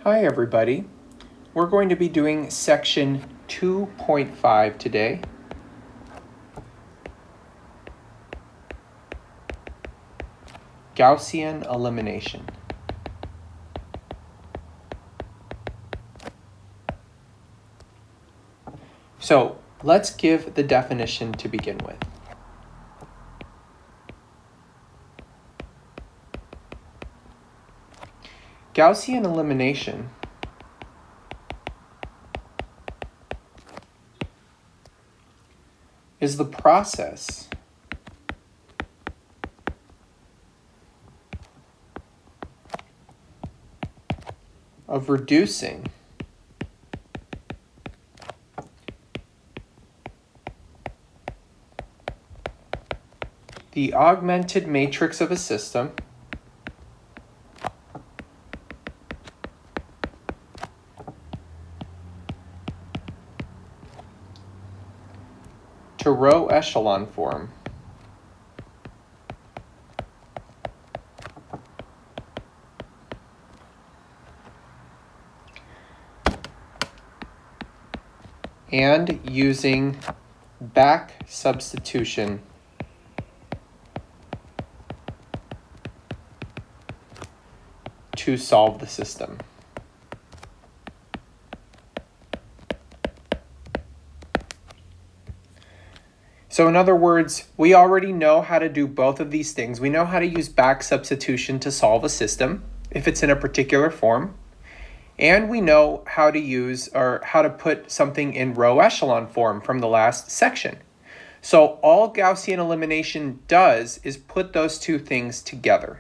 Hi everybody. We're going to be doing section 2.5 today. Gaussian Elimination. So let's give the definition to begin with. Gaussian elimination is the process of reducing the augmented matrix of a system to row echelon form and using back substitution to solve the system. So in other words, we already know how to do both of these things. We know how to use back substitution to solve a system if it's in a particular form. And we know how to use or how to put something in row echelon form from the last section. So all Gaussian elimination does is put those two things together.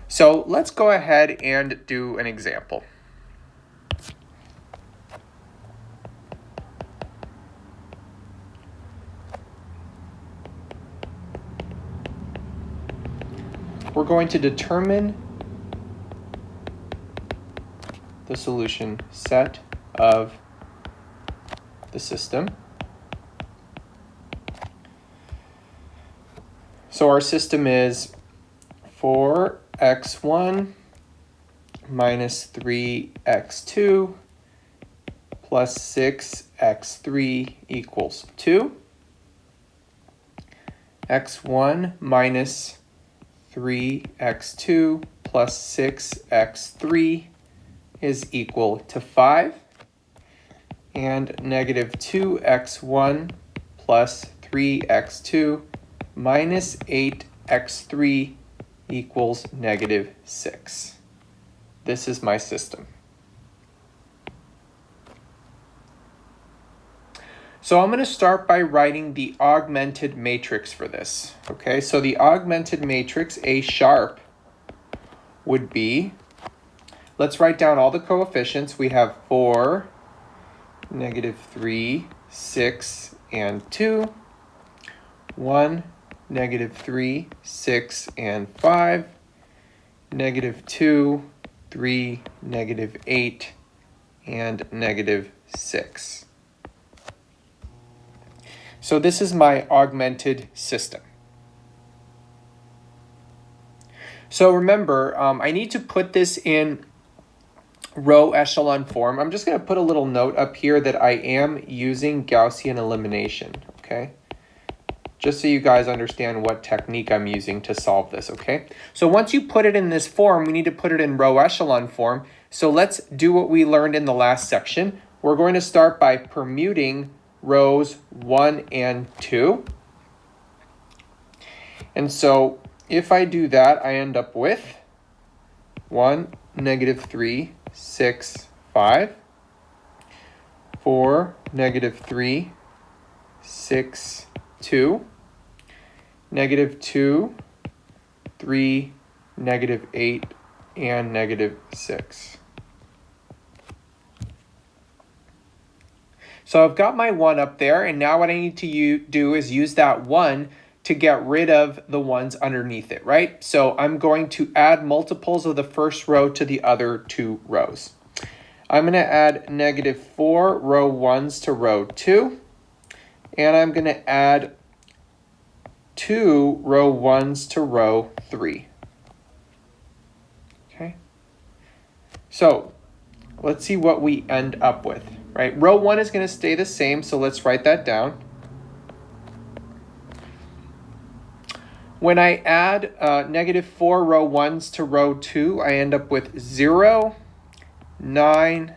So let's go ahead and do an example. We're going to determine the solution set of the system. So our system is 4x1 minus 3x2 plus 6x3 equals 2. x1 minus 3x2 plus 6x3 is equal to 5. And negative 2x1 plus 3x2 minus 8x3 equals negative 6. This is my system. So I'm going to start by writing the augmented matrix for this. Okay, so the augmented matrix, A sharp, would be, let's write down all the coefficients. We have 4, negative 3, 6, and 2. 1, negative 3, 6, and 5. Negative 2, 3, negative 8, and negative 6. So this is my augmented system. So remember, I need to put this in row echelon form. I'm just going to put a little note up here that I am using Gaussian elimination, okay? Just so you guys understand what technique I'm using to solve this, okay? So once you put it in this form, we need to put it in row echelon form. So let's do what we learned in the last section. We're going to start by permuting rows 1 and 2. And so if I do that, I end up with 1, negative 3, 6, 5. 4, negative 3, 6, 2. Negative 2, 3, negative 8, and negative 6. So I've got my 1 up there, and now what I need to do is use that 1 to get rid of the ones underneath it, right? So I'm going to add multiples of the first row to the other 2 rows. I'm going to add negative 4 row 1s to row 2, and I'm going to add 2 row 1s to row 3. Okay. So let's see what we end up with, right? Row 1 is going to stay the same, so let's write that down. When I add -4 row 1s to row 2, I end up with 0, 9,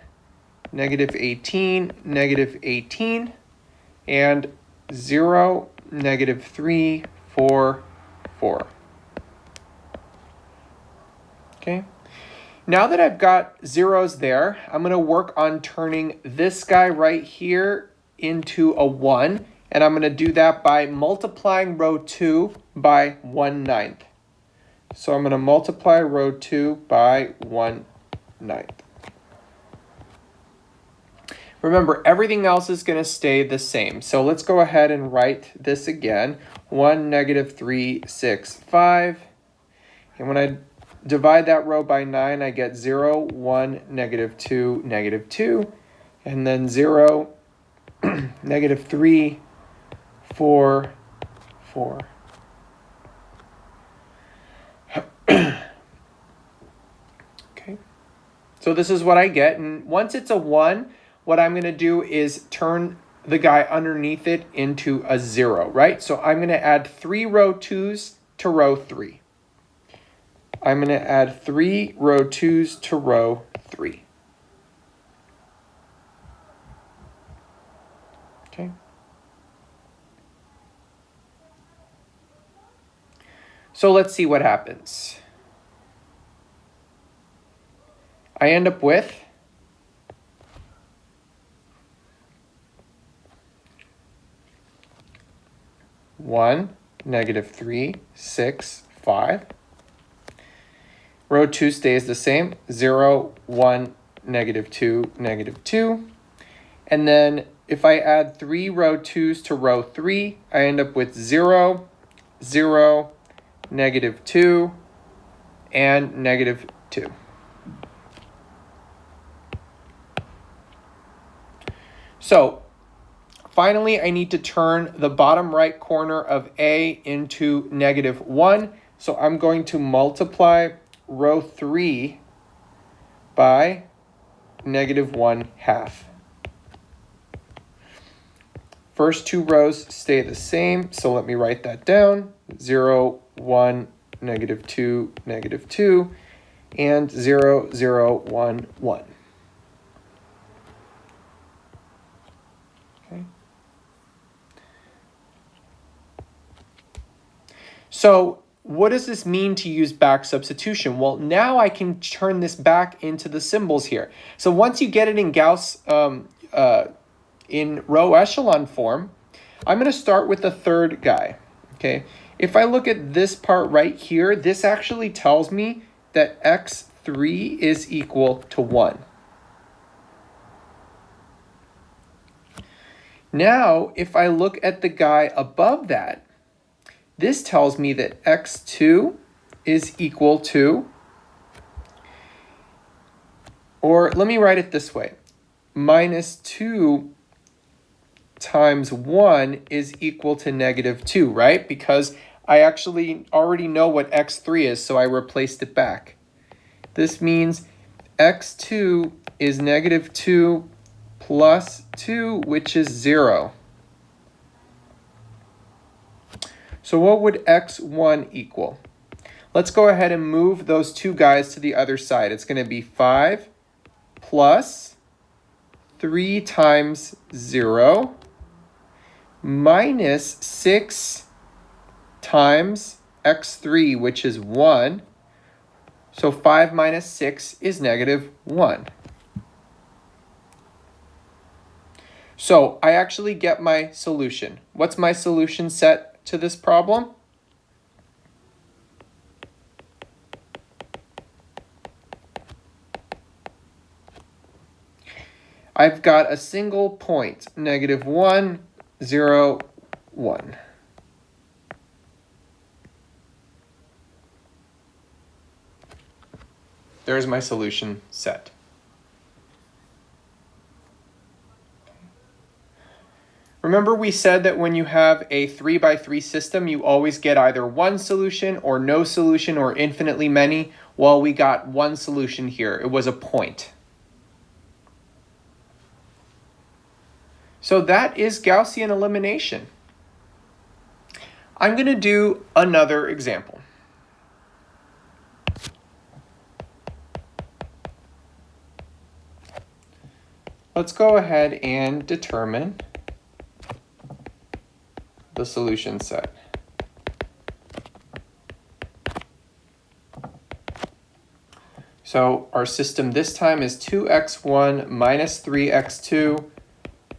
-18, -18, and 0, -3, 4, 4. Okay. Now that I've got zeros there, I'm going to work on turning this guy right here into a 1. And I'm going to do that by multiplying row 2 by 1/9. So I'm going to multiply row 2 by 1/9. Remember, everything else is going to stay the same. So let's go ahead and write this again. 1, -3, 6, 5. And when I divide that row by 9, I get 0, 1, -2, -2. And then 0, -3, 4, 4. Okay, so this is what I get. And once it's a 1, what I'm going to do is turn the guy underneath it into a 0, right? So I'm going to add 3 row 2s to row 3. I'm going to add 3 row 2s to row 3. Okay. So let's see what happens. I end up with 1, -3, 6, 5. Row 2 stays the same, 0, 1, -2, -2. And then if I add 3 row 2s to row 3, I end up with 0, 0, -2, and -2. So finally, I need to turn the bottom right corner of A into -1. So I'm going to multiply row 3 by -1/2. First 2 rows stay the same, so let me write that down. 0, 1, -2, -2, and 0, 0, 1, 1. Okay. So what does this mean to use back substitution? Well, now I can turn this back into the symbols here. So once you get it in Gauss in row echelon form, I'm going to start with the third guy. Okay. If I look at this part right here, this actually tells me that x3 is equal to 1. Now, if I look at the guy above that, this tells me that x2 is equal to, or let me write it this way, -2 times 1 is equal to -2, right? Because I actually already know what x3 is, so I replaced it back. This means x2 is -2 plus 2, which is 0. So what would x1 equal? Let's go ahead and move those two guys to the other side. It's going to be 5 plus 3 times 0 minus 6 times x3, which is 1. So 5 minus 6 is -1. So I actually get my solution. What's my solution set to this problem? I've got a single point, -1, 0, 1. There's my solution set. Remember we said that when you have a 3 by 3 system, you always get either one solution or no solution or infinitely many. Well, we got one solution here. It was a point. So that is Gaussian elimination. I'm going to do another example. Let's go ahead and determine the solution set. So our system this time is 2x1 minus 3x2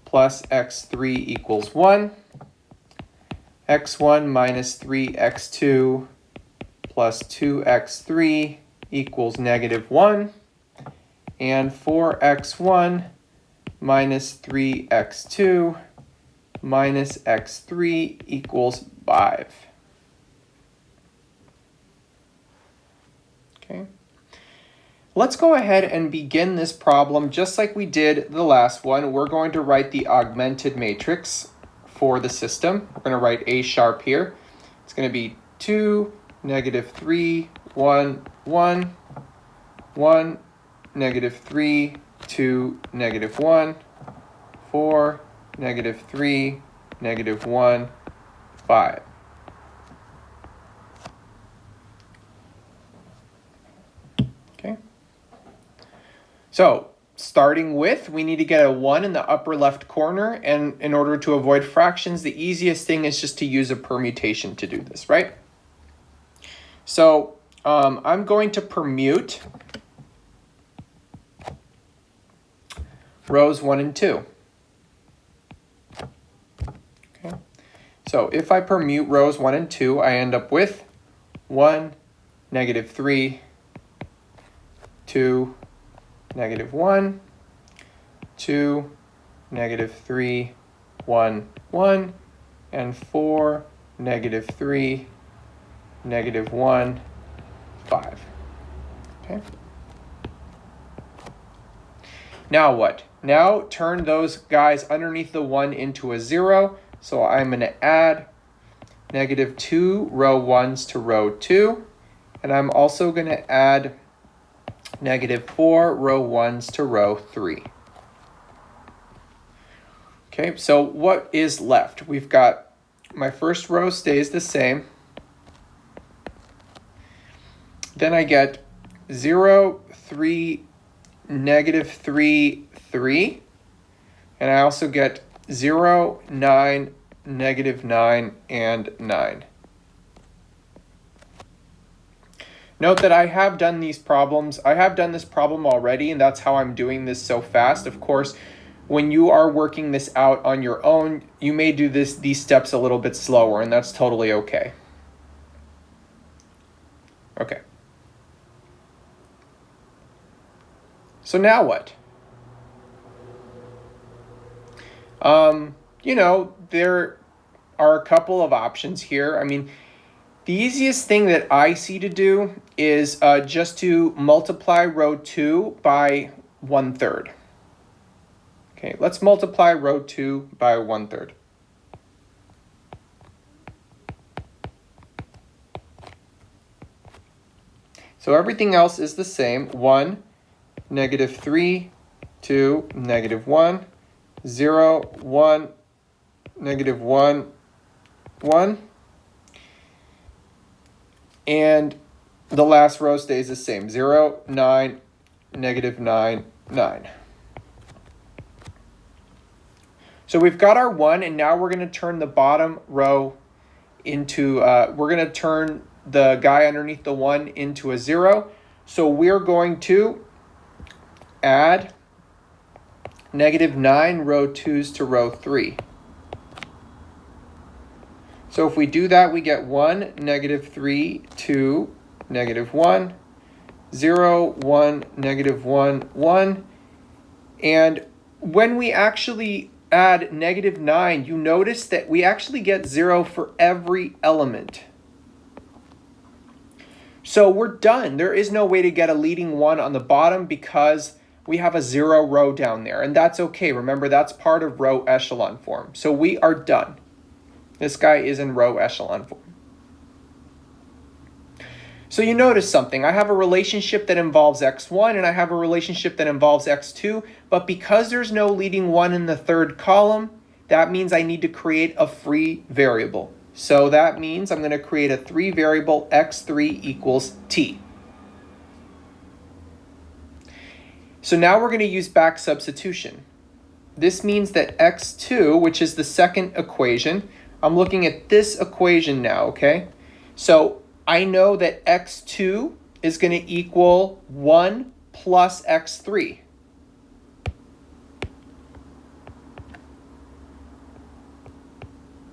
plus x3 equals 1. x1 minus 3x2 plus 2x3 equals negative 1. And 4x1 minus 3x2 minus x3 equals 5. Okay. Let's go ahead and begin this problem just like we did the last one. We're going to write the augmented matrix for the system. We're going to write A sharp here. It's going to be 2, negative 3, 1, 1, 1, negative 3, 2, negative 1, 4, negative 3, negative 1, 5. Okay. So starting with, we need to get a 1 in the upper left corner, and in order to avoid fractions, the easiest thing is just to use a permutation to do this, right? So I'm going to permute rows 1 and 2. Okay. So if I permute rows 1 and 2, I end up with 1, negative 3, 2, negative 1, 2, negative 3, 1, 1, and 4, negative 3, negative 1, 5. Okay. Now what? Now turn those guys underneath the 1 into a 0. So I'm going to add negative 2 row 1s to row 2. And I'm also going to add negative 4 row 1s to row 3. Okay, so what is left? We've got my first row stays the same. Then I get 0, 3, negative 3, 3. And I also get 0, 9, negative 9, and 9. Note that I have done these problems. I have done this problem already, and that's how I'm doing this so fast. Of course, when you are working this out on your own, you may do these steps a little bit slower, and that's totally okay. Okay. So now what? There are a couple of options here. I mean, the easiest thing that I see to do is just to multiply row 2 by 1/3. Okay, let's multiply row 2 by 1/3. So everything else is the same. 1, negative 3, 2, negative 1, 0, 1, negative 1, 1. And the last row stays the same. 0, 9, negative 9, 9. So we've got our 1, and now we're going to turn the bottom row into, we're going to turn the guy underneath the 1 into a 0. So we're going to add negative 9 row 2s to row 3. So if we do that, we get 1, negative 3, 2, negative 1, 0, 1, negative 1, 1. And when we actually add negative 9, you notice that we actually get 0 for every element. So we're done. There is no way to get a leading 1 on the bottom because we have a 0 row down there. And that's okay. Remember, that's part of row echelon form. So we are done. This guy is in row echelon form. So you notice something. I have a relationship that involves x1 and I have a relationship that involves x2, but because there's no leading one in the third column, that means I need to create a free variable. So that means I'm going to create a 3 variable x3 equals t. So now we're going to use back substitution. This means that x2, which is the second equation, I'm looking at this equation now, okay? So I know that x2 is going to equal 1 plus x3.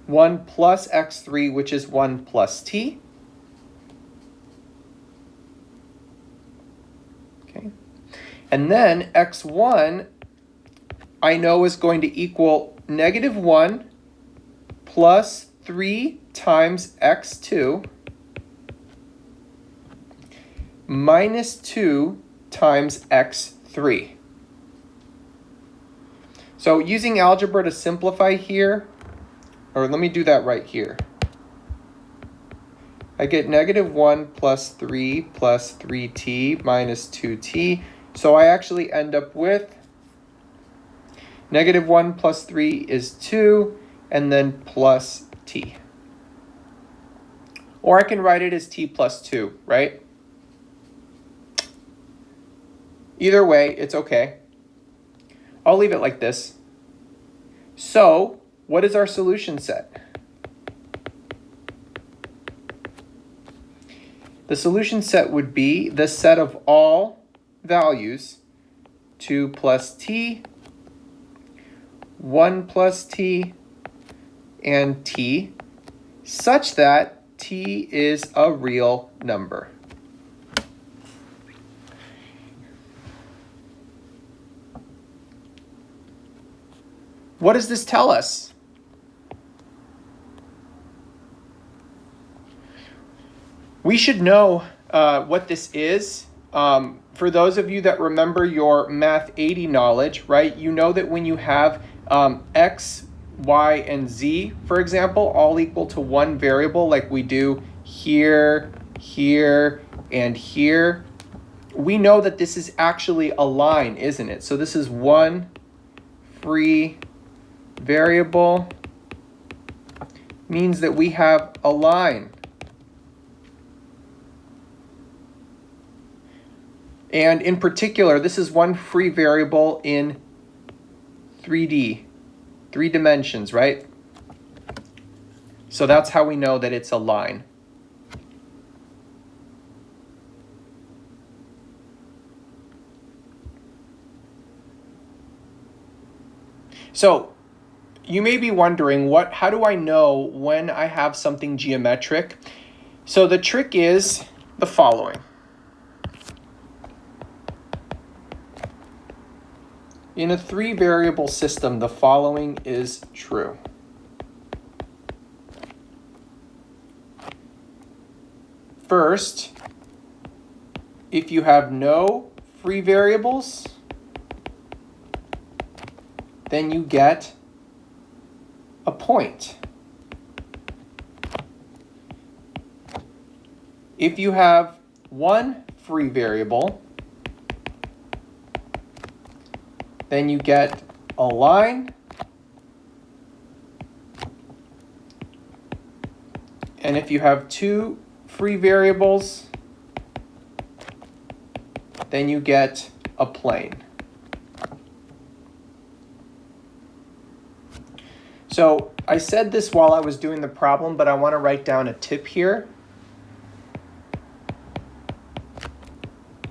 One plus x3, which is 1 plus t. Okay. And then x1, I know is going to equal -1 plus 3 times x2 minus 2 times x3. So using algebra to simplify here, or let me do that right here. I get -1 plus 3 plus 3t minus 2t. So I actually end up with -1 plus 3 is 2, and then plus t. Or I can write it as t plus 2, right? Either way, it's okay. I'll leave it like this. So, what is our solution set? The solution set would be the set of all values 2 plus t, 1 plus t, and t, such that t is a real number. What does this tell us? We should know what this is. For those of you that remember your Math 80 knowledge, right, you know that when you have x, y, and z, for example, all equal to one variable like we do here, here, and here, we know that this is actually a line, isn't it? So this is one free variable, means that we have a line. And in particular, this is one free variable in 3D, 3 dimensions, right? So that's how we know that it's a line. So you may be wondering, how do I know when I have something geometric? So the trick is the following. In a 3 variable system, the following is true. First, if you have no free variables, then you get a point. If you have one free variable, then you get a line. And if you have 2 free variables, then you get a plane. So I said this while I was doing the problem, but I want to write down a tip here.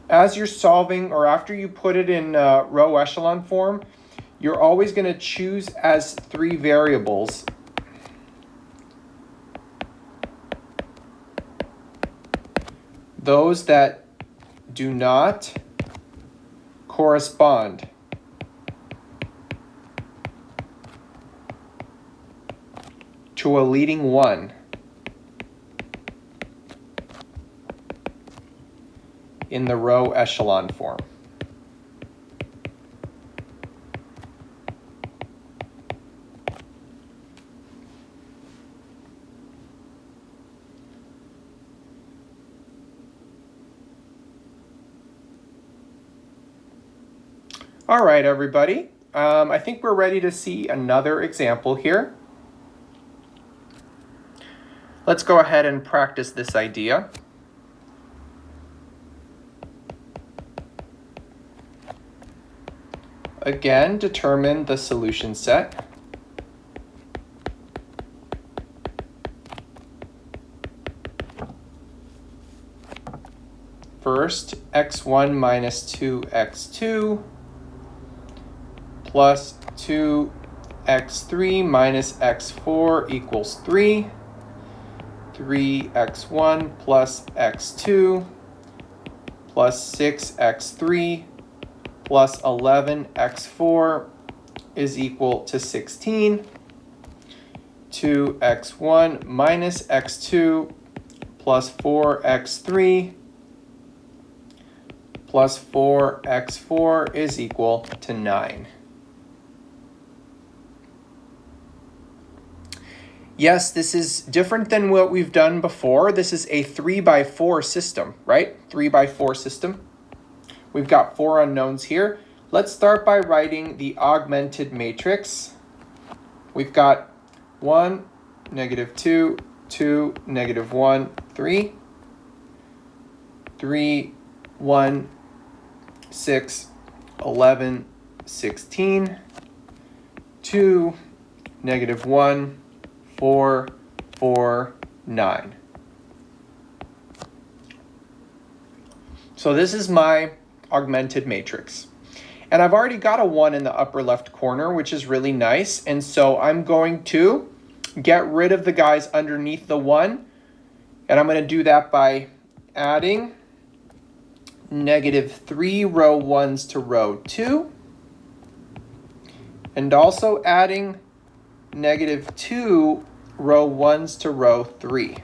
As you're solving, or after you put it in row echelon form, you're always going to choose as 3 variables those that do not correspond to a leading one in the row echelon form. All right, everybody. I think we're ready to see another example here. Let's go ahead and practice this idea. Again, determine the solution set. First, x1 minus 2x2 plus 2x3 minus x4 equals 3. 3x1 plus x2 plus 6x3 plus 11x4 is equal to 16. 2x1 minus x2 plus 4x3 plus 4x4 is equal to 9. Yes, this is different than what we've done before. This is a 3x4 system, right? 3x4 system. We've got 4 unknowns here. Let's start by writing the augmented matrix. We've got 1, -2, 2, -1, 3, 3, 1, 6, 11, 16, 2, -1, 4, 4, 9. So this is my augmented matrix. And I've already got a 1 in the upper left corner, which is really nice. And so I'm going to get rid of the guys underneath the 1. And I'm going to do that by adding -3 row 1s to row 2. And also adding -2 row 1s to row 3.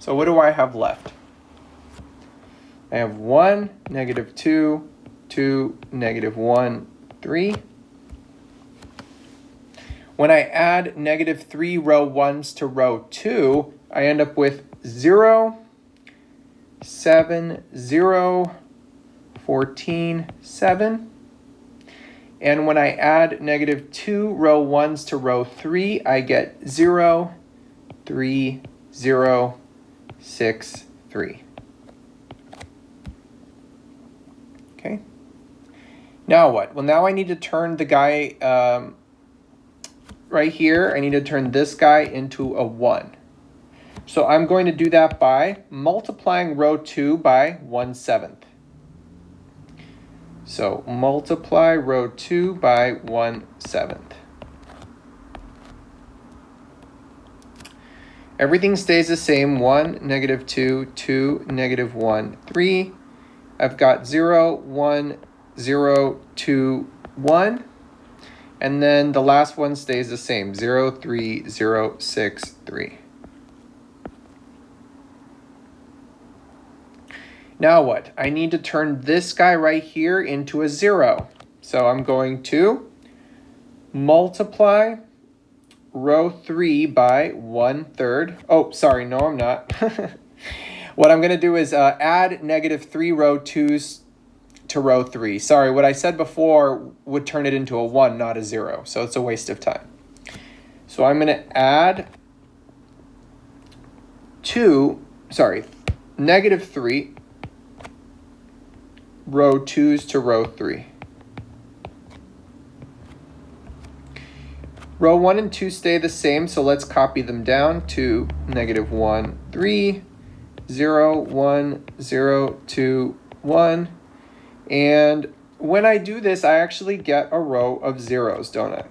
So what do I have left? I have 1, -2, 2, -1, 3. When I add -3 row 1s to row 2, I end up with 0, 7, 0, 14, 7. And when I add -2 row 1s to row 3, I get 0, 3, 0, 6, 3. Okay. Now what? Well, now I need to turn the guy right here. I need to turn this guy into a 1. So I'm going to do that by multiplying row 2 by 1/7. So multiply row 2 by 1/7. Everything stays the same. 1, -2, 2, -1, 3. I've got 0, 1, 0, 2, 1. And then the last one stays the same. 0, 3, 0, 6, 3. Now what? I need to turn this guy right here into a 0. So I'm going to multiply row 3 by 1/3. Oh, sorry, no, I'm not. What I'm going to do is add -3 row 2s to row 3. Sorry, what I said before would turn it into a 1, not a 0. So it's a waste of time. So I'm going to add -3 row 2s to row 3. Row 1 and 2 stay the same, so let's copy them down to -1, 3, 0, 1, 0, 2, 1. And when I do this, I actually get a row of zeros, don't I?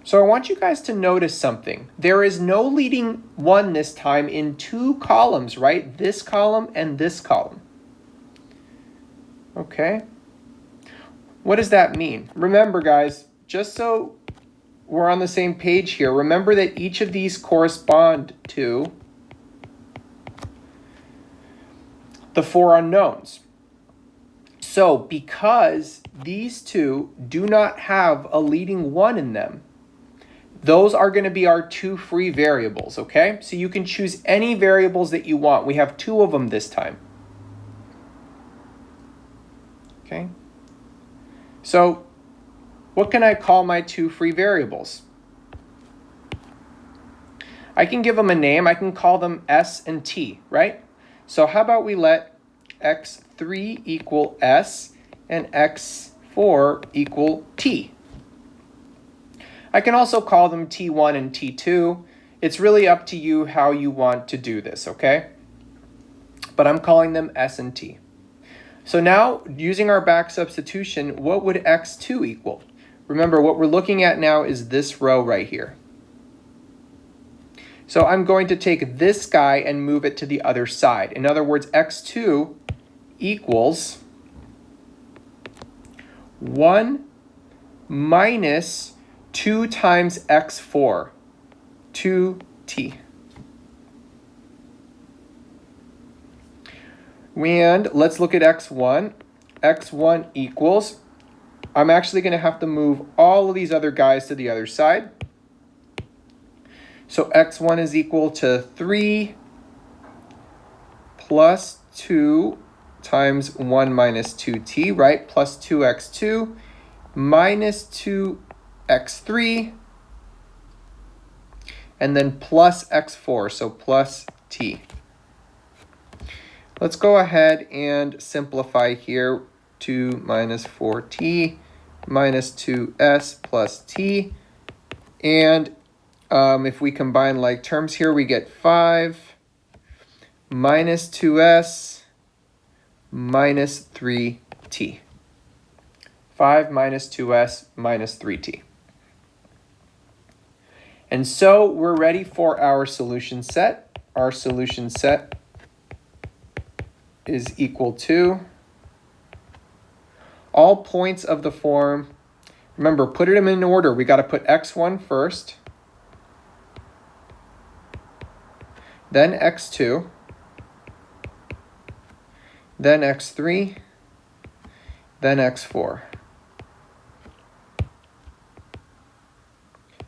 So I want you guys to notice something. There is no leading 1 this time in 2 columns, right? This column and this column. Okay. What does that mean? Remember, guys, just so we're on the same page here, remember that each of these correspond to the 4 unknowns. So because these two do not have a leading 1 in them, those are going to be our two free variables, okay? So you can choose any variables that you want. We have two of them this time. Okay? So what can I call my two free variables? I can give them a name. I can call them S and T, right? So how about we let x3 equal S and x4 equal T? I can also call them T1 and T2. It's really up to you how you want to do this, okay? But I'm calling them S and T. So now, using our back substitution, what would x2 equal? Remember, what we're looking at now is this row right here. So I'm going to take this guy and move it to the other side. In other words, x2 equals 1 minus 2 times x4, 2t. And let's look at x1. x1 equals, I'm actually going to have to move all of these other guys to the other side. So x1 is equal to 3 plus 2 times 1 minus 2t, right? Plus 2x2 minus 2x3, and then plus x4, so plus t. Let's go ahead and simplify here. 2 minus 4t minus 2s plus t. And if we combine like terms here, we get 5 minus 2s minus 3t. 5 minus 2s minus 3t. And so we're ready for our solution set. Our solution set is equal to all points of the form. Remember, put them in order. We got to put x1 first, then x2, then x3, then x4,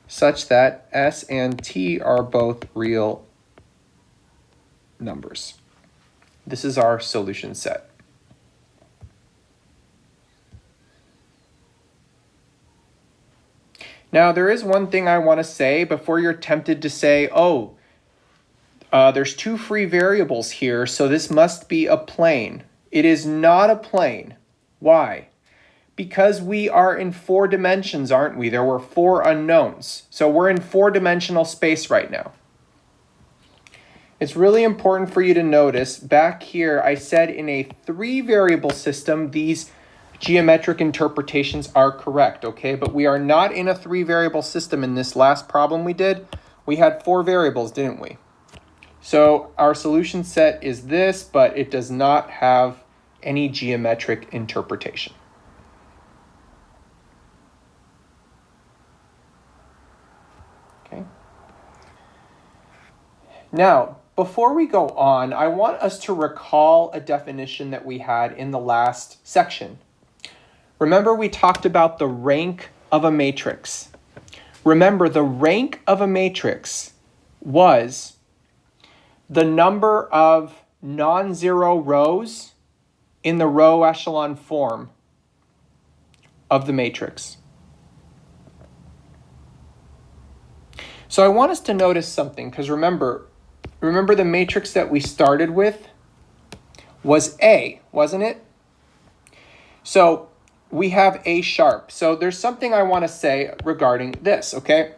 such that s and t are both real numbers. This is our solution set. Now, there is one thing I want to say before you're tempted to say, oh, there's two free variables here, so this must be a plane. It is not a plane. Why? Because we are in 4 dimensions, aren't we? There were 4 unknowns. So we're in 4-dimensional space right now. It's really important for you to notice back here, I said in a 3-variable system, these geometric interpretations are correct, okay? But we are not in a 3-variable system in this last problem we did. We had 4 variables, didn't we? So our solution set is this, but it does not have any geometric interpretation. Okay. Now, before we go on, I want us to recall a definition that we had in the last section. Remember, we talked about the rank of a matrix. Remember, the rank of a matrix was the number of non-zero rows in the row echelon form of the matrix. So I want us to notice something, because remember the matrix that we started with was A, wasn't it? So we have A sharp. So there's something I want to say regarding this, okay?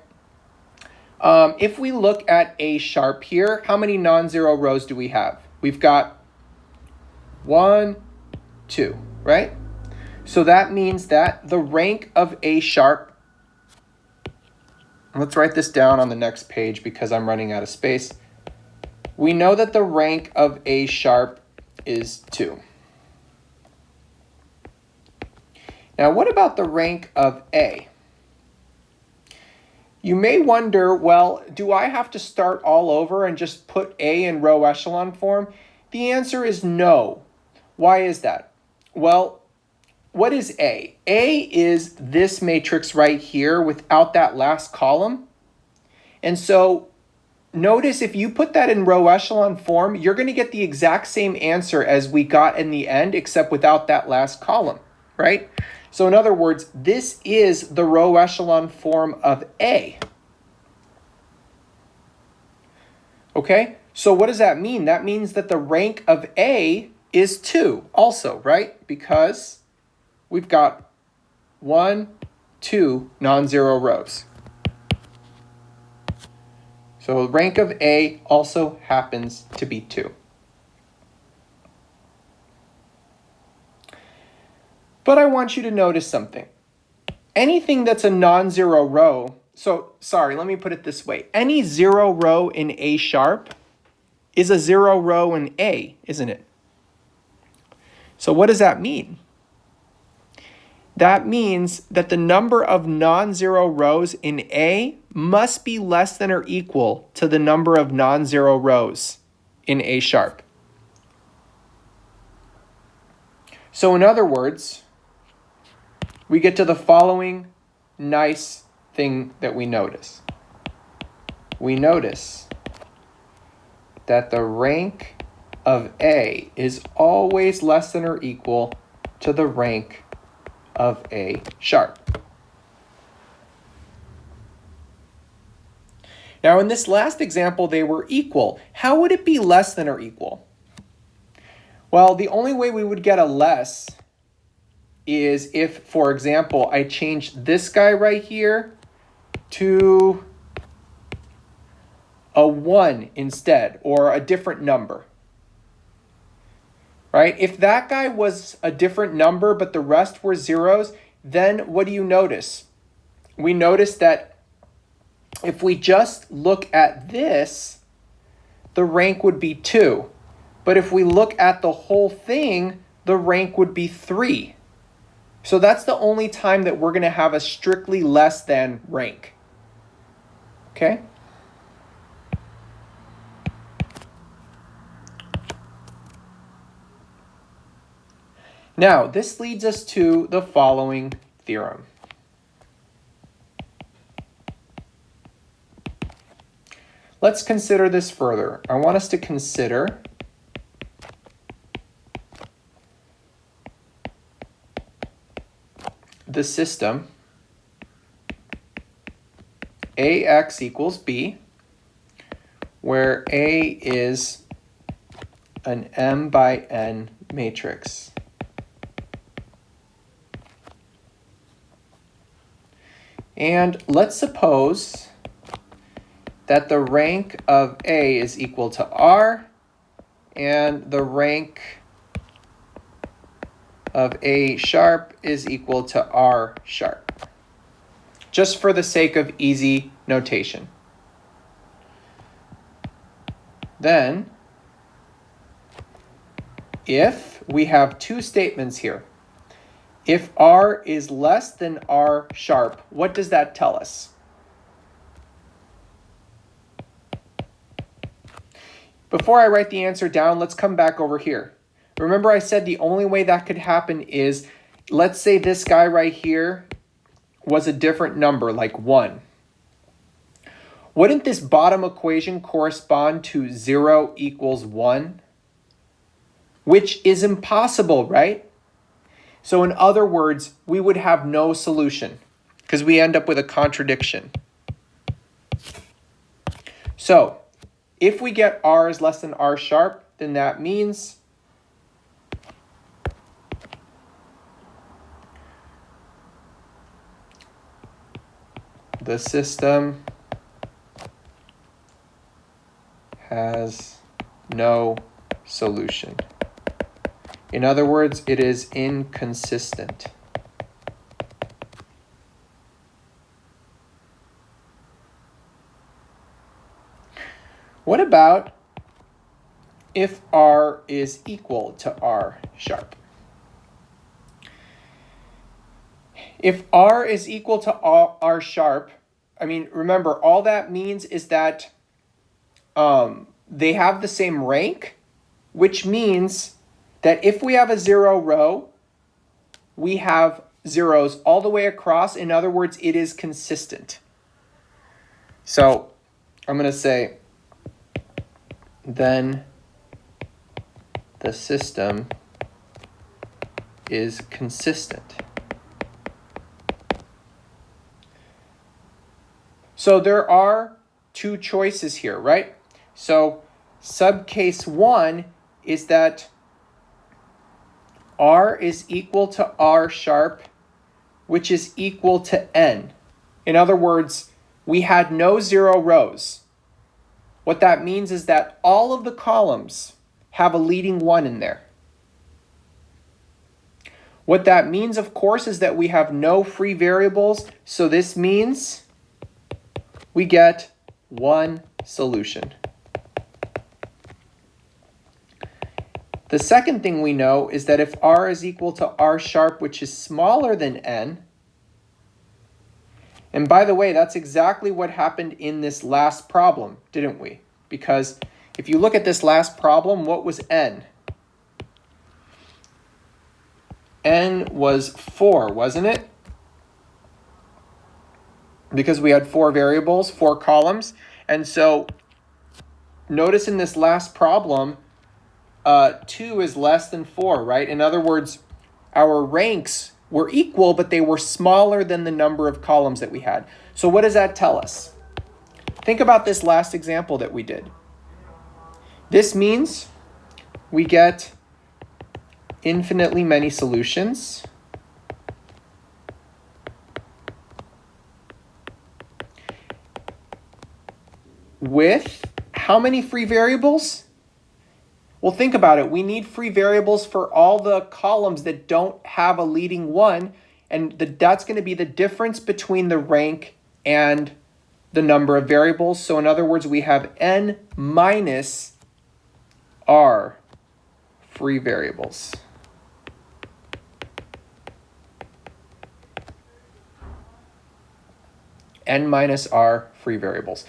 If we look at A sharp here, how many non-zero rows do we have? We've got 1, 2, right? So that means that the rank of A sharp, let's write this down on the next page because I'm running out of space. We know that the rank of A sharp is 2. Now, what about the rank of A? You may wonder, well, do I have to start all over and just put A in row echelon form? The answer is no. Why is that? Well, what is A? A is this matrix right here without that last column. And so notice if you put that in row echelon form, you're going to get the exact same answer as we got in the end, except without that last column, right? So in other words, this is the row echelon form of A. Okay, so what does that mean? That means that the rank of A is 2 also, right? Because we've got 1, 2 non-zero rows. So rank of A also happens to be 2. But I want you to notice something. Anything that's a non-zero row, so sorry, let me put it this way. Any 0 row in A sharp is a 0 row in A, isn't it? So what does that mean? That means that the number of non-zero rows in A must be less than or equal to the number of non-zero rows in A sharp. So in other words, we get to the following nice thing that we notice. We notice that the rank of A is always less than or equal to the rank of A sharp. Now in this last example, they were equal. How would it be less than or equal? Well, the only way we would get a less is if, for example, I change this guy right here to a 1 instead, or a different number. Right? If that guy was a different number, but the rest were zeros, then what do you notice? We notice that if we just look at this, the rank would be 2. But if we look at the whole thing, the rank would be 3. So that's the only time that we're going to have a strictly less than rank. Okay? Now, this leads us to the following theorem. Let's consider this further. I want us to consider the system AX equals B, where A is an M by N matrix. And let's suppose that the rank of A is equal to R, and the rank of A sharp is equal to R sharp, just for the sake of easy notation. Then, if we have two statements here, if R is less than R sharp, what does that tell us? Before I write the answer down, let's come back over here. Remember I said the only way that could happen is, let's say this guy right here was a different number, like 1. Wouldn't this bottom equation correspond to 0 equals 1? Which is impossible, right? So in other words, we would have no solution because we end up with a contradiction. So if we get R is less than R sharp, then that means the system has no solution. In other words, it is inconsistent. What about if R is equal to R sharp? If R is equal to R sharp, I mean, remember, all that means is that they have the same rank, which means that if we have a 0 row, we have zeros all the way across. In other words, it is consistent. So I'm going to say, then the system is consistent. So there are two choices here, right? So subcase 1 is that R is equal to R sharp, which is equal to n. In other words, we had no 0 rows. What that means is that all of the columns have a leading 1 in there. What that means, of course, is that we have no free variables, so this means we get one solution. The second thing we know is that if R is equal to R sharp, which is smaller than n, and by the way, that's exactly what happened in this last problem, didn't we? Because if you look at this last problem, what was n? N was 4, wasn't it? Because we had 4 variables, 4 columns. And so notice in this last problem, 2 is less than 4, right? In other words, our ranks were equal, but they were smaller than the number of columns that we had. So what does that tell us? Think about this last example that we did. This means we get infinitely many solutions with how many free variables? Well, think about it. We need free variables for all the columns that don't have a leading 1, and that's going to be the difference between the rank and the number of variables. So in other words, we have n minus r free variables. N minus r free variables.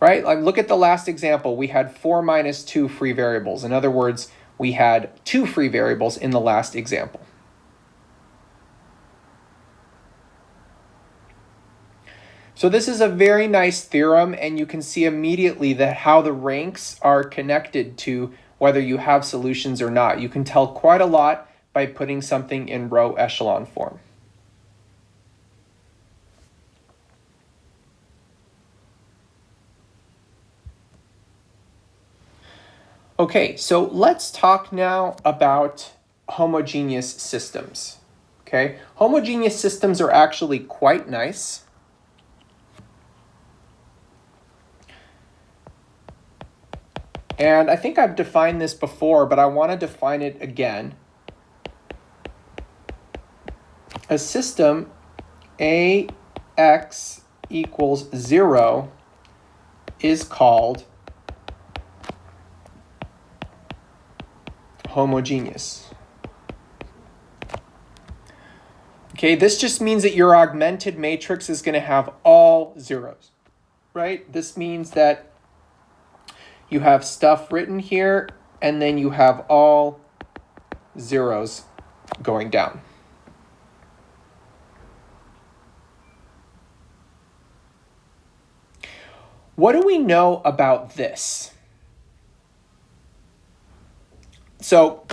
Right? Like, look at the last example. We had 4 minus 2 free variables. In other words, we had 2 free variables in the last example. So this is a very nice theorem, and you can see immediately that how the ranks are connected to whether you have solutions or not. You can tell quite a lot by putting something in row echelon form. Okay, so let's talk now about homogeneous systems. Okay, homogeneous systems are actually quite nice. And I think I've defined this before, but I want to define it again. A system AX equals 0 is called homogeneous. Okay, this just means that your augmented matrix is going to have all zeros, right? This means that you have stuff written here, and then you have all zeros going down. What do we know about this? So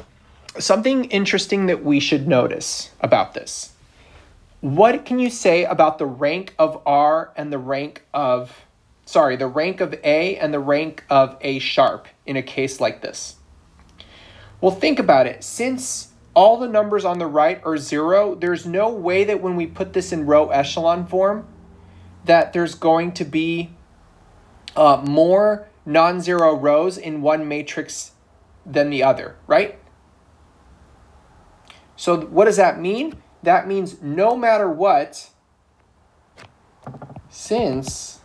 something interesting that we should notice about this. What can you say about the rank of R and the rank of A and the rank of A sharp in a case like this? Well, think about it. Since all the numbers on the right are 0, there's no way that when we put this in row echelon form that there's going to be more non-zero rows in one matrix than the other, right? So what does that mean? That means no matter what, since,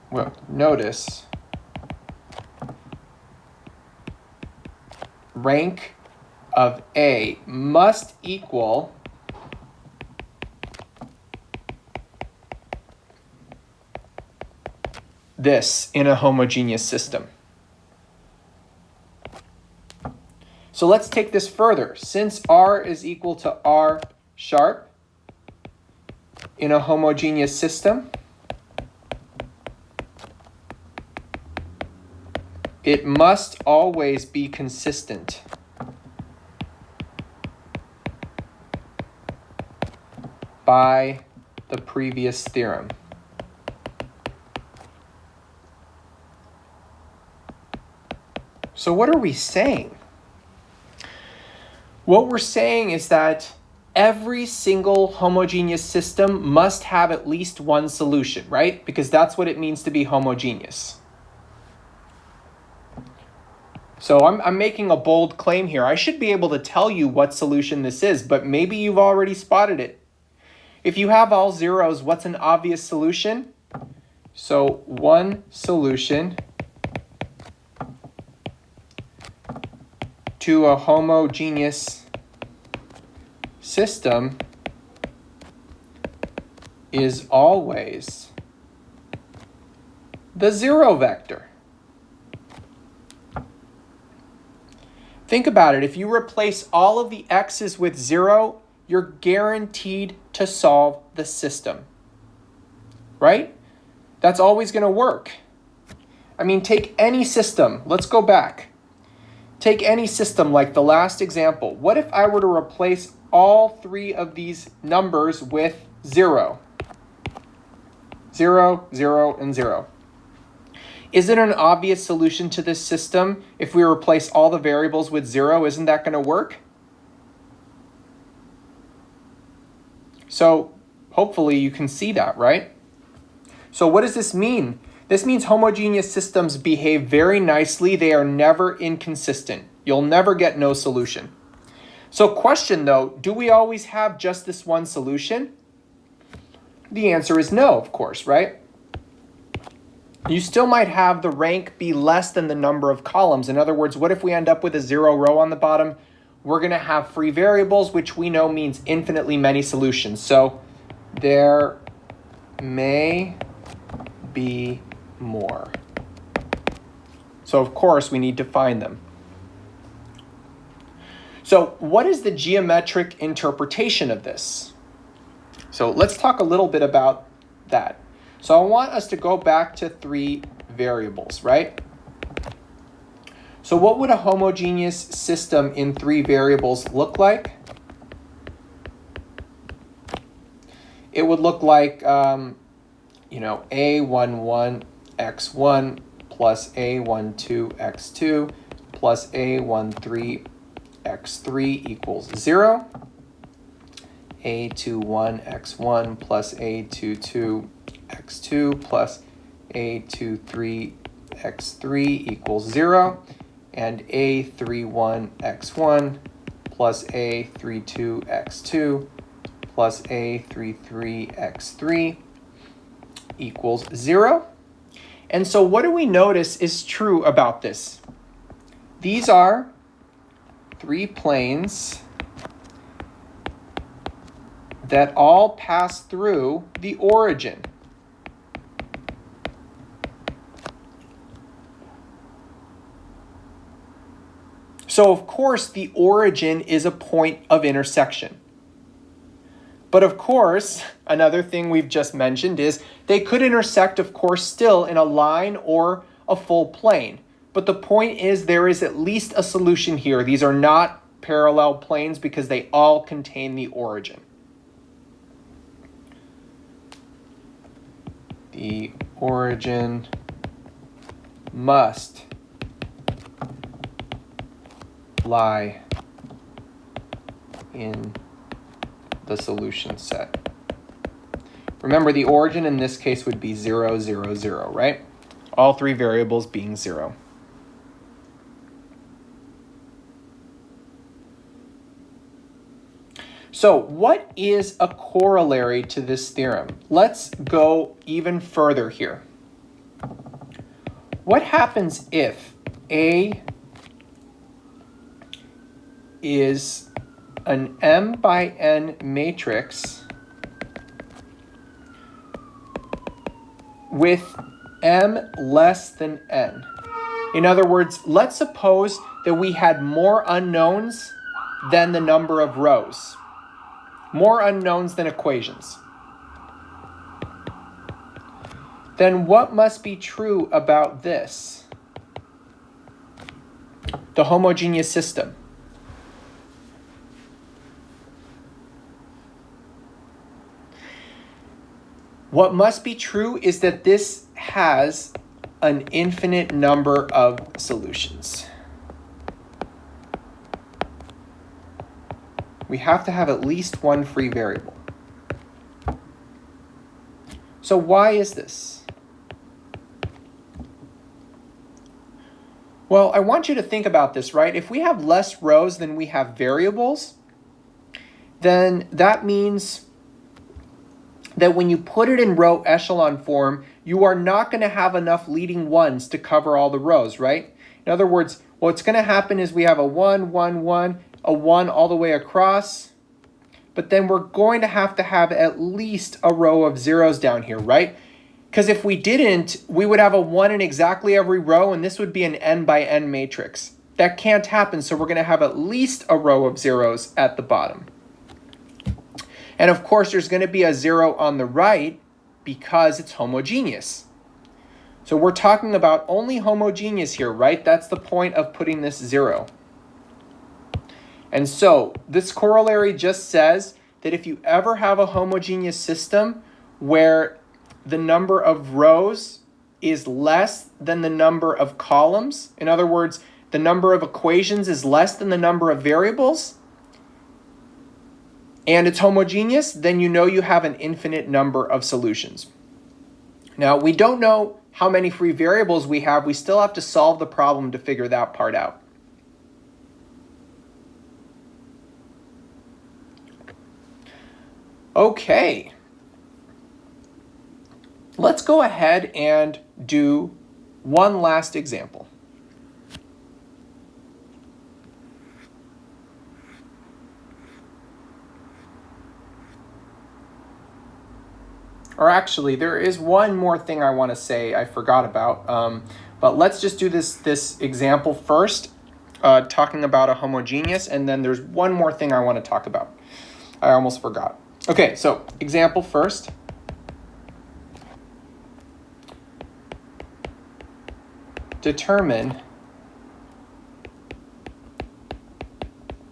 well, notice, rank of A must equal this in a homogeneous system. So let's take this further. Since R is equal to R sharp in a homogeneous system, It must always be consistent. By the previous theorem. So what are we saying? What we're saying is that every single homogeneous system must have at least one solution, right? Because that's what it means to be homogeneous. So I'm making a bold claim here. I should be able to tell you what solution this is, but maybe you've already spotted it. If you have all zeros, what's an obvious solution? So one solution to a homogeneous system is always the zero vector. Think about it. If you replace all of the x's with 0, you're guaranteed to solve the system, right? That's always going to work. I mean, take any system. Let's go back. Take any system like the last example. What if I were to replace all three of these numbers with 0? 0, 0, and 0. Is it an obvious solution to this system if we replace all the variables with 0? Isn't that going to work? So hopefully you can see that, right? So what does this mean? This means homogeneous systems behave very nicely. They are never inconsistent. You'll never get no solution. So question though, do we always have just this one solution? The answer is no, of course, right? You still might have the rank be less than the number of columns. In other words, what if we end up with a 0 row on the bottom? We're going to have free variables, which we know means infinitely many solutions. So there may be more. So of course, we need to find them. So what is the geometric interpretation of this? So let's talk a little bit about that. So I want us to go back to 3 variables, right? So what would a homogeneous system in 3 variables look like? It would look like, A11 x1 plus A12 x2 plus A13 x3 equals 0. A21 x1 plus A22 x2 plus A23 x3 equals 0. And A31 x1 plus A32 x2 plus A33 x3 equals 0. And so what do we notice is true about this? These are 3 planes that all pass through the origin. So of course, the origin is a point of intersection. But of course, another thing we've just mentioned is they could intersect, of course, still in a line or a full plane. But the point is there is at least a solution here. These are not parallel planes because they all contain the origin. The origin must lie in the solution set. Remember, the origin in this case would be 0, 0, 0, right? All 3 variables being 0. So what is a corollary to this theorem? Let's go even further here. What happens if A is an m by n matrix with m less than n? In other words, let's suppose that we had more unknowns than the number of rows. More unknowns than equations. Then what must be true about this? the homogeneous system. What must be true is that this has an infinite number of solutions. We have to have at least one free variable. So why is this? Well, I want you to think about this, right? If we have less rows than we have variables, then that means that when you put it in row echelon form, you are not going to have enough leading ones to cover all the rows, right? In other words, what's going to happen is we have a 1, 1, 1, a 1 all the way across, but then we're going to have at least a row of zeros down here, right? Because if we didn't, we would have a 1 in exactly every row, and this would be an n by n matrix. That can't happen, so we're going to have at least a row of zeros at the bottom. And of course, there's going to be a 0 on the right because it's homogeneous. So we're talking about only homogeneous here, right? That's the point of putting this 0. And so this corollary just says that if you ever have a homogeneous system where the number of rows is less than the number of columns, in other words, the number of equations is less than the number of variables, and it's homogeneous, then you know you have an infinite number of solutions. Now, we don't know how many free variables we have. We still have to solve the problem to figure that part out. Okay. Let's go ahead and do one last example. Or actually, there is one more thing I want to say I forgot about. But let's just do this example first, talking about a homogeneous, and then there's one more thing I want to talk about. I almost forgot. Okay, so example first. Determine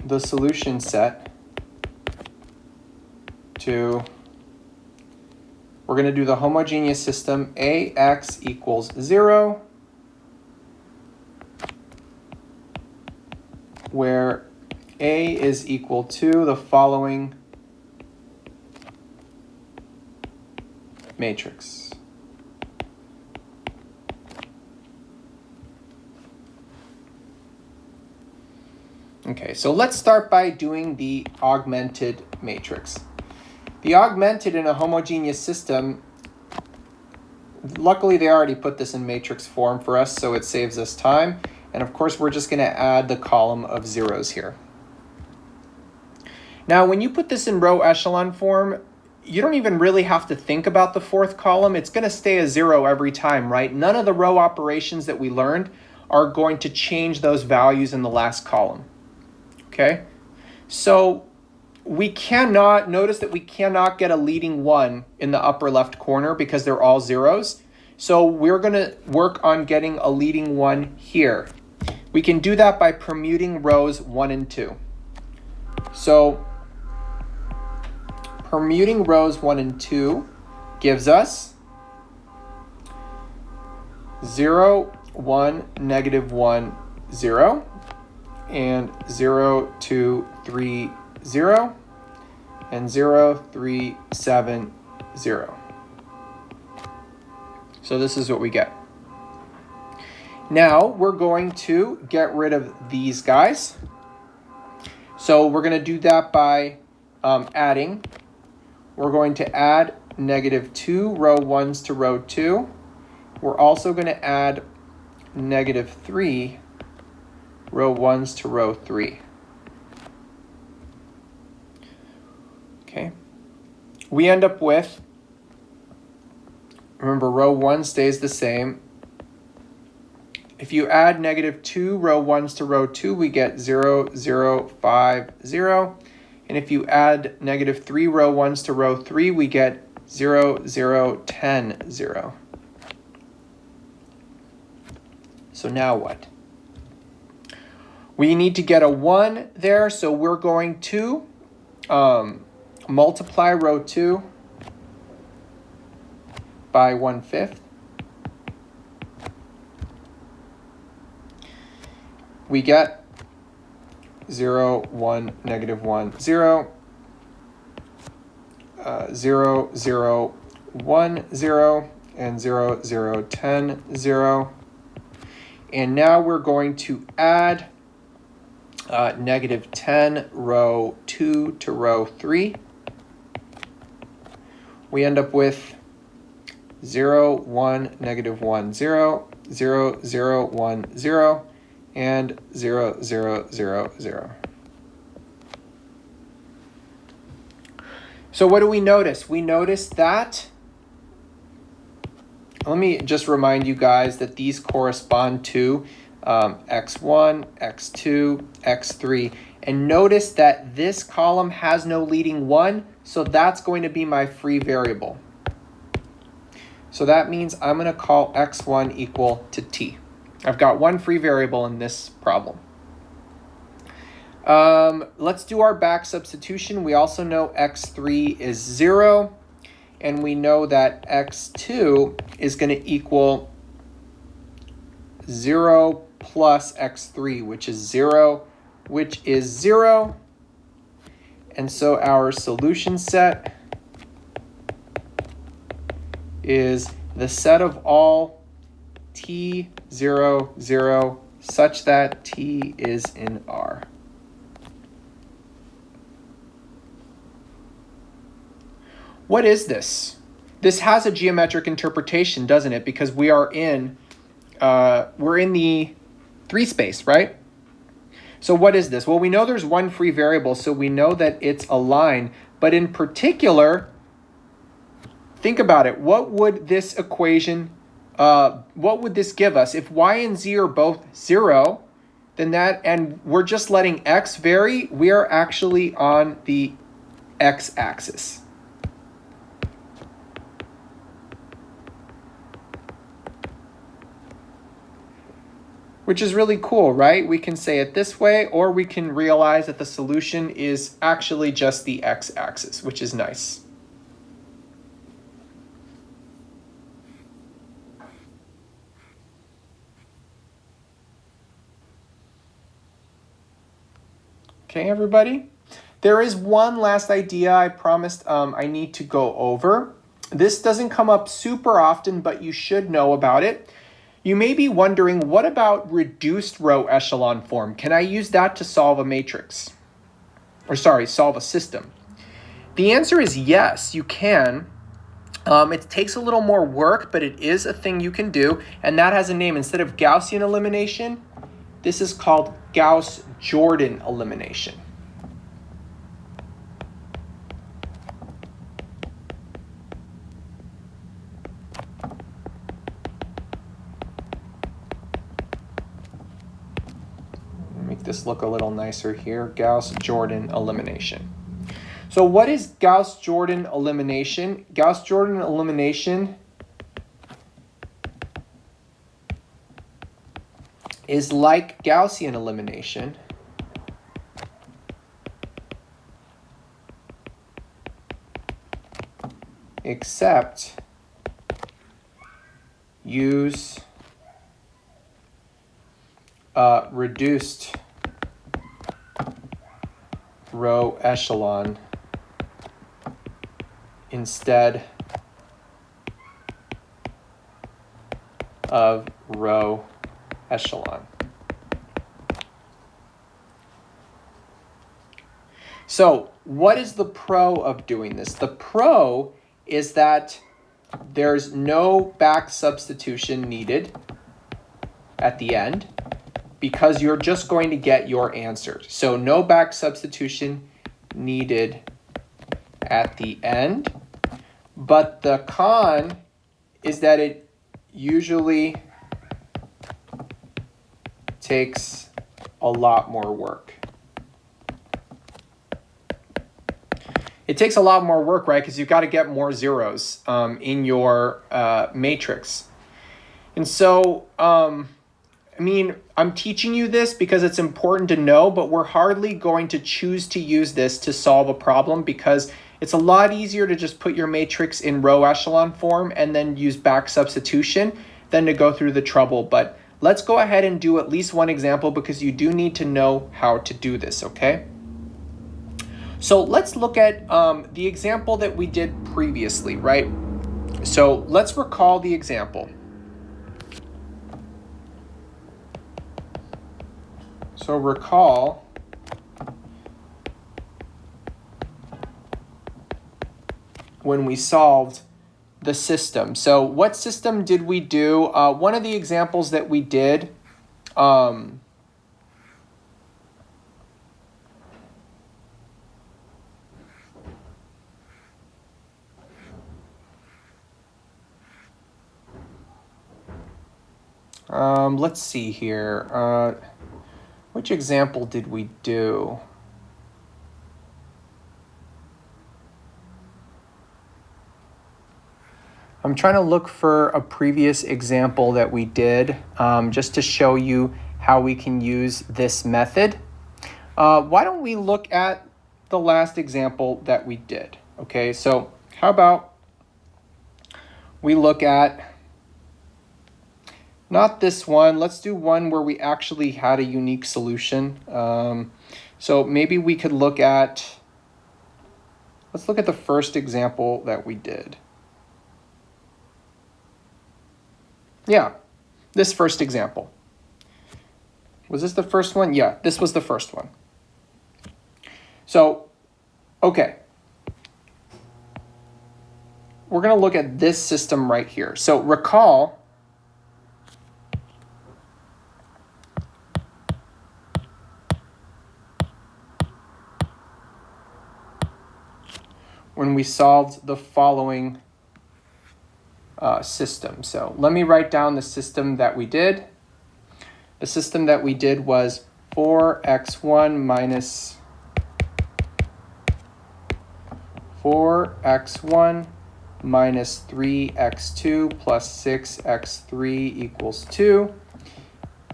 the solution set to, we're going to do the homogeneous system AX equals 0, where A is equal to the following matrix. Okay, so let's start by doing the augmented matrix. The augmented in a homogeneous system, luckily they already put this in matrix form for us, so it saves us time. And of course, we're just going to add the column of zeros here. Now, when you put this in row echelon form, you don't even really have to think about the fourth column. It's going to stay a 0 every time, right? None of the row operations that we learned are going to change those values in the last column. Okay, so we cannot, notice that we cannot get a leading 1 in the upper left corner because they're all zeros. So we're going to work on getting a leading 1 here. We can do that by permuting rows 1 and 2. So permuting rows 1 and 2 gives us 0, 1, -1, 0. And 0, 2, 3, 0, and 0, 3, 7, 0. So this is what we get. Now we're going to get rid of these guys. So we're going to do that by adding. We're going to add -2 row 1s to row 2. We're also going to add -3 row 1s to row 3. Okay. We end up with, remember, row 1 stays the same. If you add -2 row 1s to row 2, we get 0, 0, 5, 0. And if you add -3 row 1s to row 3, we get 0, 0, 10, 0. So now what? We need to get a 1 there, so we're going to multiply row 2 by 1/5. We get 0, 1, -1, 0, 0, 0, 1, 0, and 0, 0, 10, 0. And now we're going to add -10 row 2 to row 3. We end up with 0, 1, -1, 0, 0, 0, 1, 0, and 0, 0, 0, 0. So what do we notice? We notice that, let me just remind you guys that these correspond to x1, x2, x3. And notice that this column has no leading 1, so that's going to be my free variable. So that means I'm going to call x1 equal to t. I've got one free variable in this problem. Let's do our back substitution. We also know x3 is 0, and we know that x2 is going to equal 0 plus x3, which is 0, which is 0. And so our solution set is the set of all t, 0, 0, such that t is in R. What is this? This has a geometric interpretation, doesn't it? Because we're in the 3 space, right? So what is this? Well, we know there's one free variable, so we know that it's a line. But in particular, think about it. What would this equation, what would this give us? If y and z are both 0, then that, and we're just letting x vary, we are actually on the x-axis. Which is really cool, right? We can say it this way, or we can realize that the solution is actually just the x-axis, which is nice. Okay, everybody? There is one last idea I promised I need to go over. This doesn't come up super often, but you should know about it. You may be wondering, what about reduced row echelon form? Can I use that to solve a matrix? Or sorry, solve a system? The answer is yes, you can. It takes a little more work, but it is a thing you can do, and that has a name. Instead of Gaussian elimination, this is called Gauss-Jordan elimination. Make this look a little nicer here, Gauss-Jordan elimination. So what is Gauss-Jordan elimination? Gauss-Jordan elimination is like Gaussian elimination, except use reduced row echelon instead of row echelon. So what is the pro of doing this? The pro is that there's no back substitution needed at the end, because you're just going to get your answer. So no back substitution needed at the end. But the con is that it usually takes a lot more work. It takes a lot more work, right? Because you've got to get more zeros in your matrix. And so I mean, I'm teaching you this because it's important to know, but we're hardly going to choose to use this to solve a problem because it's a lot easier to just put your matrix in row echelon form and then use back substitution than to go through the trouble. But let's go ahead and do at least one example because you do need to know how to do this, okay? So let's look at the example that we did previously, right? So let's recall the example. So recall when we solved the system. So what system did we do? One of the examples that we did, let's see here. Which example did we do? I'm trying to look for a previous example that we did just to show you how we can use this method. Why don't we look at the last example that we did? Okay, so how about we look at not this one. Let's do one where we actually had a unique solution. So maybe we could look at, let's look at the first example that we did. Yeah, this first example. Was this the first one? Yeah, this was the first one. So, okay. We're going to look at this system right here. So recall when we solved the following system. So let me write down the system that we did. The system that we did was 4x1 minus 3x2 plus 6x3 equals 2.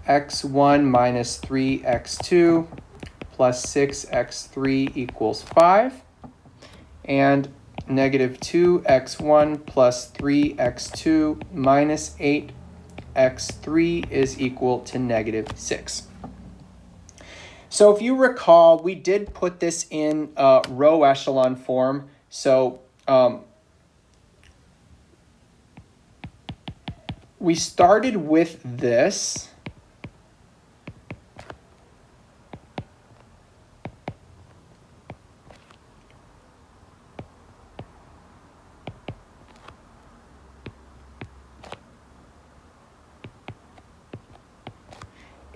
x1 minus 3x2 plus 6x3 equals 5. And negative 2x1 plus 3x2 minus 8x3 is equal to negative 6. So if you recall, we did put this in row echelon form. So we started with this.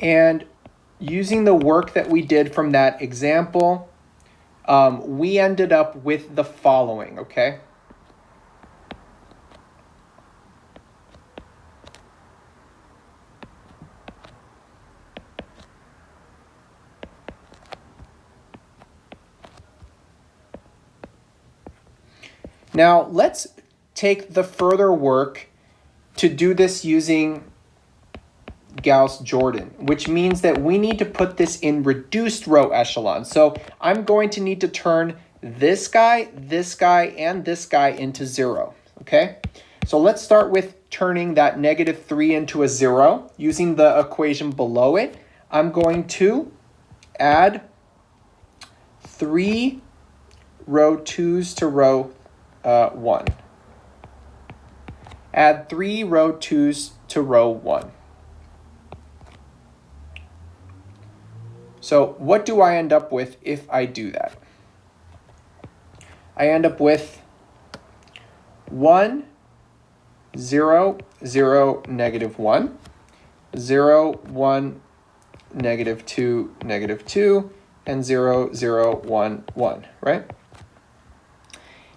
And using the work that we did from that example, we ended up with the following, okay? Now, let's take the further work to do this using Gauss-Jordan, which means that we need to put this in reduced row echelon. So I'm going to need to turn this guy, and this guy into 0, okay? So let's start with turning that negative 3 into a 0. Using the equation below it, I'm going to add 3 row 2's to row 1. Add 3 row 2's to row 1. So what do I end up with if I do that? I end up with 1, 0, 0, negative 1, 0, 1, negative 2, and 0, 0, 1, 1, right?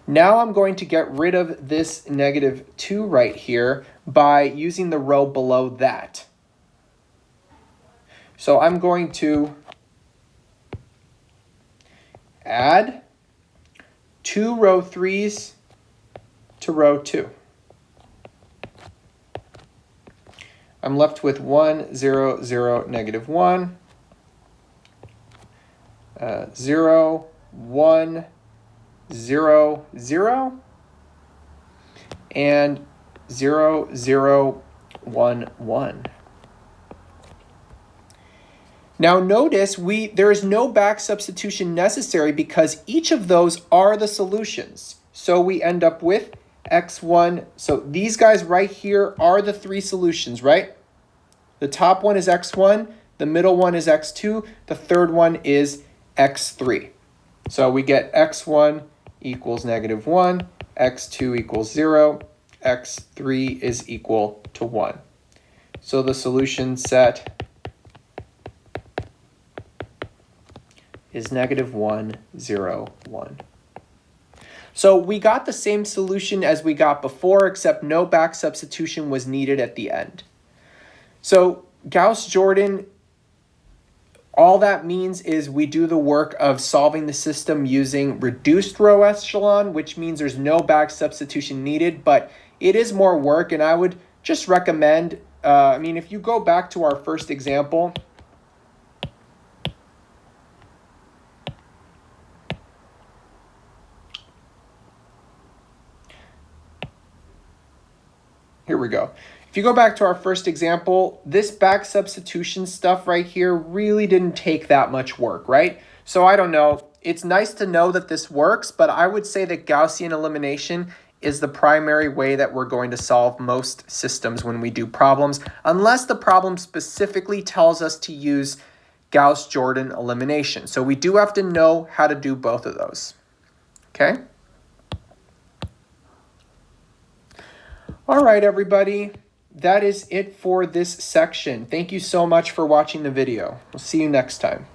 Now I'm going to get rid of this negative 2 right here by using the row below that. So I'm going to add 2 row 3's to row 2. I'm left with 1, 0, 0, negative 1, 0, 1, 0, 0, and 0, 0, 1, 1. Now notice there is no back substitution necessary because each of those are the solutions. So we end up with x1. So these guys right here are the three solutions, right? The top one is x1, the middle one is x2, the third one is x3. So we get x1 equals negative 1, x2 equals 0, x3 is equal to 1. So the solution set is negative 1, 0, 1. So we got the same solution as we got before, except no back substitution was needed at the end. So Gauss-Jordan, all that means is we do the work of solving the system using reduced row echelon, which means there's no back substitution needed, but it is more work, and I would just recommend, if you go back to our first example, here we go. If you go back to our first example, this back substitution stuff right here really didn't take that much work, right? So I don't know. It's nice to know that this works, but I would say that Gaussian elimination is the primary way that we're going to solve most systems when we do problems, unless the problem specifically tells us to use Gauss-Jordan elimination. So we do have to know how to do both of those, okay? All right, everybody. That is it for this section. Thank you so much for watching the video. We'll see you next time.